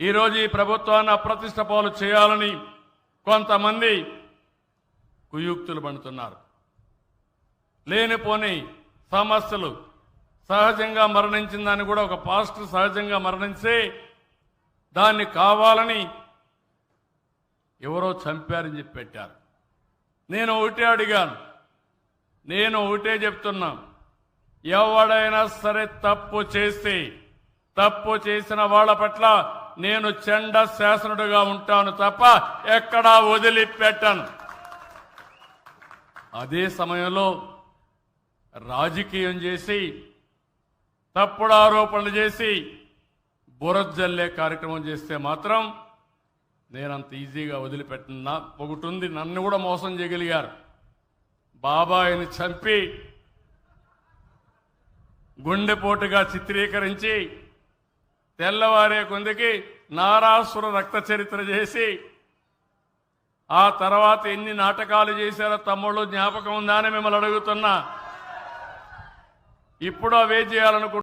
ఈరోజు ఈ ప్రభుత్వాన్ని అప్రతిష్ట పాలు చేయాలని కొంతమంది కుయుక్తులు పడుతున్నారు. లేనిపోని సమస్యలు, సహజంగా మరణించిందని కూడా ఒక పాస్టర్ సహజంగా మరణించి దాన్ని కావాలని ఎవరో చంపారని చెప్పి పెట్టారు. నేను ఒకటే అడిగాను, నేను ఒకటే చెప్తున్నా, ఎవడైనా సరే తప్పు చేసిన వాళ్ళ పట్ల నేను చెండ శాసనుడిగా ఉంటాను తప్ప ఎక్కడా వదిలిపెట్టాను. అదే సమయంలో రాజకీయం చేసి తప్పుడు ఆరోపణలు చేసి బురజల్లే కార్యక్రమం చేస్తే మాత్రం నేనంత ఈజీగా వదిలిపెట్టినా. ఒకటి ఉంది, నన్ను కూడా మోసం చేయగలిగారు. బాబాయిని చంపి గుండెపోటుగా చిత్రీకరించి తెల్లవారే కొందికి నారాసుర రక్త చరిత్ర చేసి ఆ తర్వాత ఎన్ని నాటకాలు చేశారో తమ్ముళ్ళు జ్ఞాపకం ఉందా అని మిమ్మల్ని అడుగుతున్నా. ఇప్పుడు అవే చేయాలనుకుంటున్నా.